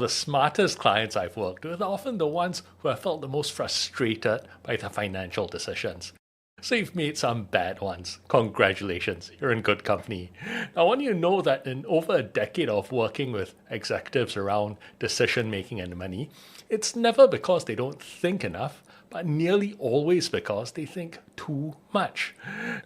The smartest clients I've worked with are often the ones who have felt the most frustrated by their financial decisions. So you've made some bad ones. Congratulations, you're in good company. Now, I want you to know that in over a decade of working with executives around decision making and money, it's never because they don't think enough, but nearly always because they think too much.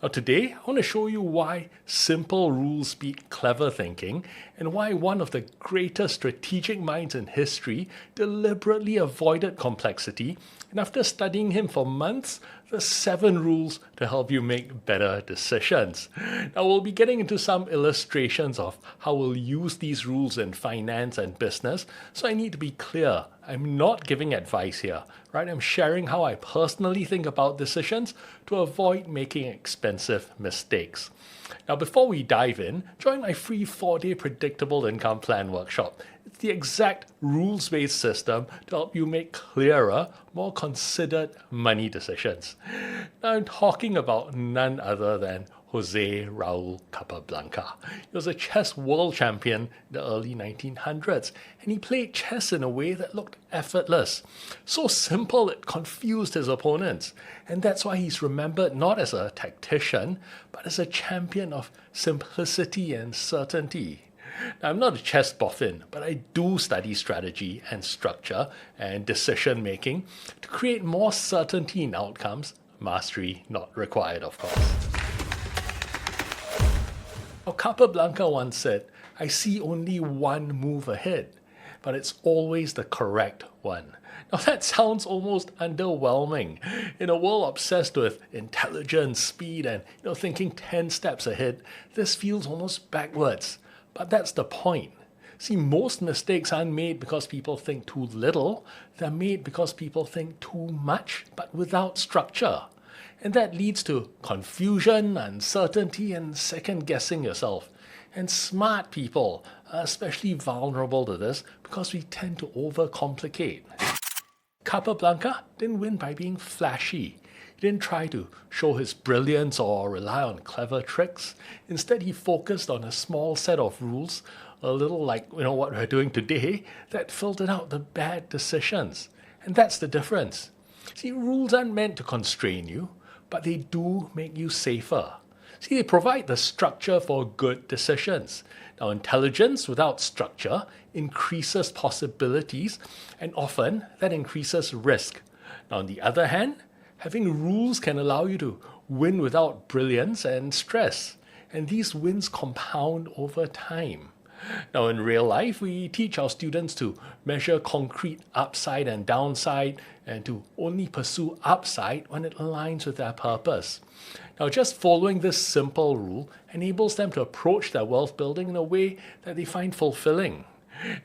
Now, today, I want to show you why simple rules beat clever thinking and why one of the greatest strategic minds in history deliberately avoided complexity. And after studying him for months, the 7 rules to help you make better decisions. Now, we'll be getting into some illustrations of how we'll use these rules in finance and business. So I need to be clear. I'm not giving advice here, right? I'm sharing how I personally think about decisions to avoid making expensive mistakes. Now, before we dive in, join my free 4-day predictable income plan workshop. It's the exact rules-based system to help you make clearer, more considered money decisions. Now, I'm talking about none other than Jose Raul Capablanca. He was a chess world champion in the early 1900s, and he played chess in a way that looked effortless. So simple it confused his opponents, and that's why he's remembered not as a tactician, but as a champion of simplicity and certainty. Now, I'm not a chess boffin, but I do study strategy and structure and decision making to create more certainty in outcomes, mastery not required, of course. Now, Capablanca once said, "I see only one move ahead, but it's always the correct one." Now, that sounds almost underwhelming. In a world obsessed with intelligence, speed, and thinking 10 steps ahead, this feels almost backwards. But that's the point. See, most mistakes aren't made because people think too little. They're made because people think too much, but without structure. And that leads to confusion, uncertainty, and second-guessing yourself. And smart people are especially vulnerable to this because we tend to overcomplicate. Capablanca didn't win by being flashy. He didn't try to show his brilliance or rely on clever tricks. Instead, he focused on a small set of rules, a little like what we're doing today, that filtered out the bad decisions. And that's the difference. See, rules aren't meant to constrain you, but they do make you safer. See, they provide the structure for good decisions. Now, intelligence without structure increases possibilities, and often that increases risk. Now, on the other hand, having rules can allow you to win without brilliance and stress, and these wins compound over time. Now, in real life, we teach our students to measure concrete upside and downside and to only pursue upside when it aligns with their purpose. Now, just following this simple rule enables them to approach their wealth building in a way that they find fulfilling.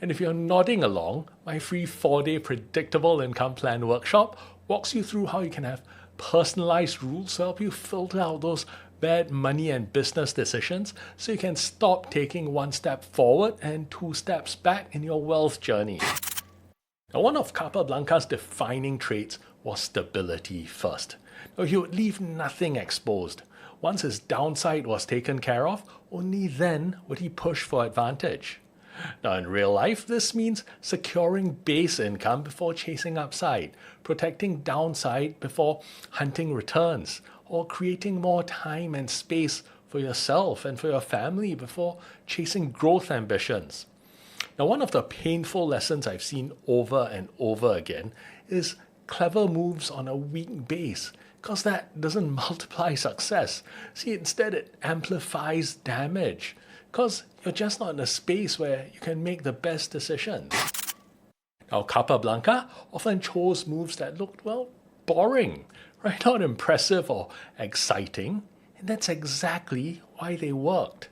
And if you're nodding along, my free 4-day predictable income plan workshop walks you through how you can have personalized rules to help you filter out those bad money and business decisions so you can stop taking 1 step forward and 2 steps back in your wealth journey. Now, one of Capablanca's defining traits was stability first. Now, he would leave nothing exposed. Once his downside was taken care of, only then would he push for advantage. Now, in real life, this means securing base income before chasing upside, protecting downside before hunting returns, or creating more time and space for yourself and for your family before chasing growth ambitions. Now, one of the painful lessons I've seen over and over again is clever moves on a weak base, because that doesn't multiply success. See, instead it amplifies damage, because you're just not in a space where you can make the best decisions. Now, Capablanca often chose moves that looked, boring, right? Not impressive or exciting. And that's exactly why they worked.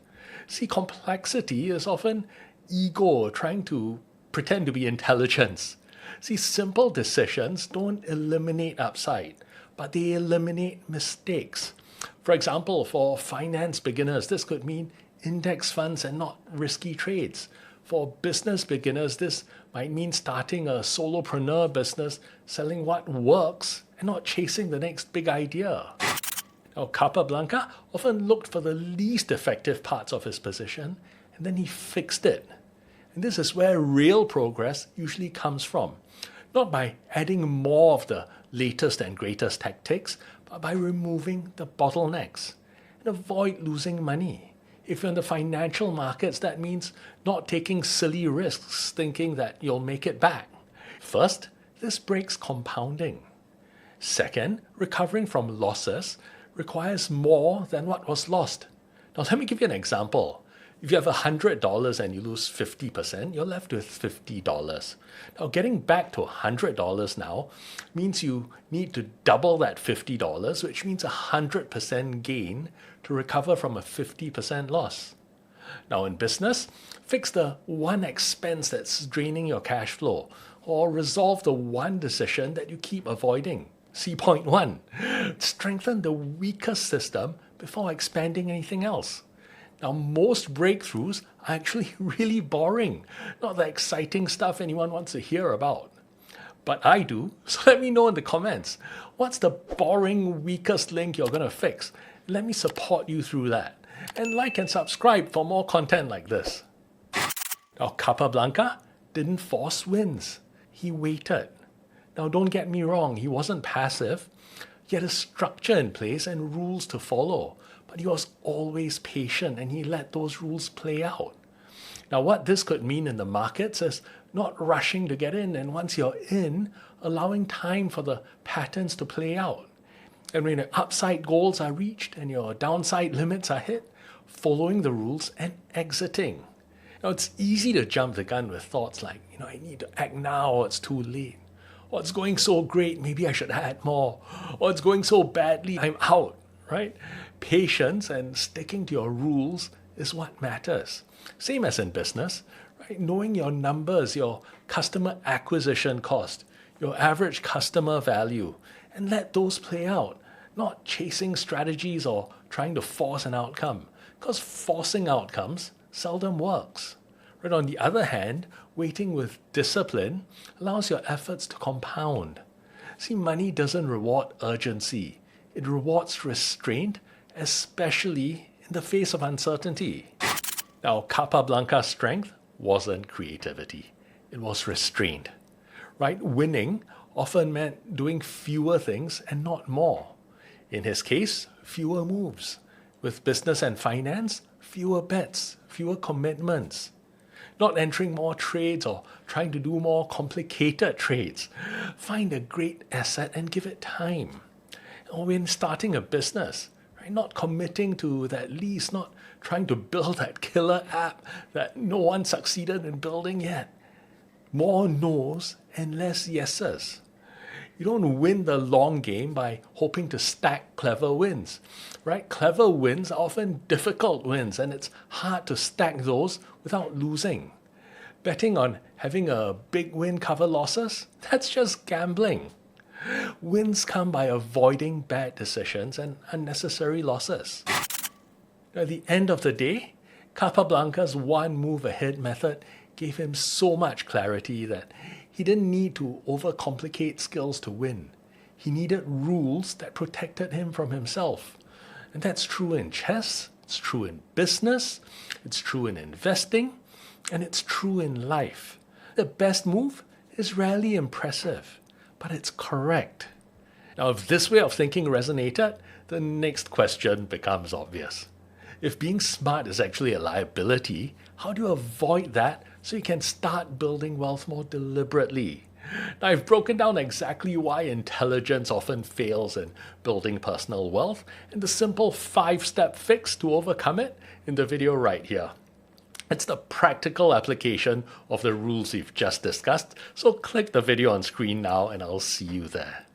See, complexity is often ego trying to pretend to be intelligence. See, simple decisions don't eliminate upside, but they eliminate mistakes. For example, for finance beginners, this could mean index funds and not risky trades. For business beginners, this might mean starting a solopreneur business, selling what works and not chasing the next big idea. Now, Capablanca often looked for the least effective parts of his position and then he fixed it. And this is where real progress usually comes from. Not by adding more of the latest and greatest tactics, but by removing the bottlenecks and avoid losing money. If you're in the financial markets, that means not taking silly risks, thinking that you'll make it back. First, this breaks compounding. Second, recovering from losses requires more than what was lost. Now, let me give you an example. If you have $100 and you lose 50%, you're left with $50. Now, getting back to $100 now means you need to double that $50, which means 100% gain to recover from a 50% loss. Now, in business, fix the one expense that's draining your cash flow, or resolve the one decision that you keep avoiding. See point one, strengthen the weakest system before expanding anything else. Now, most breakthroughs are actually really boring, not the exciting stuff anyone wants to hear about. But I do, so let me know in the comments. What's the boring, weakest link you're going to fix? Let me support you through that. And like and subscribe for more content like this. Now, Capablanca didn't force wins. He waited. Now, don't get me wrong, he wasn't passive. He had a structure in place and rules to follow. But he was always patient and he let those rules play out. Now, what this could mean in the markets is not rushing to get in, and once you're in, allowing time for the patterns to play out. And when your upside goals are reached and your downside limits are hit, following the rules and exiting. Now, it's easy to jump the gun with thoughts like, I need to act now or it's too late. Or it's going so great, maybe I should add more. Or it's going so badly, I'm out, right? Patience and sticking to your rules is what matters. Same as in business, right? Knowing your numbers, your customer acquisition cost, your average customer value, and let those play out. Not chasing strategies or trying to force an outcome, because forcing outcomes seldom works. Right? On the other hand, waiting with discipline allows your efforts to compound. See, money doesn't reward urgency. It rewards restraint, especially in the face of uncertainty. Now, Capablanca's strength wasn't creativity. It was restraint. Right? Winning often meant doing fewer things and not more. In his case, fewer moves. With business and finance, fewer bets, fewer commitments. Not entering more trades or trying to do more complicated trades. Find a great asset and give it time. Or when starting a business, right? Not committing to that lease, not trying to build that killer app that no one succeeded in building yet. More no's and less yeses. You don't win the long game by hoping to stack clever wins, right? Clever wins are often difficult wins, and it's hard to stack those without losing. Betting on having a big win cover losses, that's just gambling. Wins come by avoiding bad decisions and unnecessary losses. At the end of the day, Capablanca's one move ahead method gave him so much clarity that he didn't need to overcomplicate skills to win. He needed rules that protected him from himself. And that's true in chess, it's true in business, it's true in investing, and it's true in life. The best move is rarely impressive, but it's correct. Now, if this way of thinking resonated, the next question becomes obvious. If being smart is actually a liability, how do you avoid that so you can start building wealth more deliberately? Now, I've broken down exactly why intelligence often fails in building personal wealth and the simple 5-step fix to overcome it in the video right here. It's the practical application of the rules we've just discussed, so click the video on screen now and I'll see you there.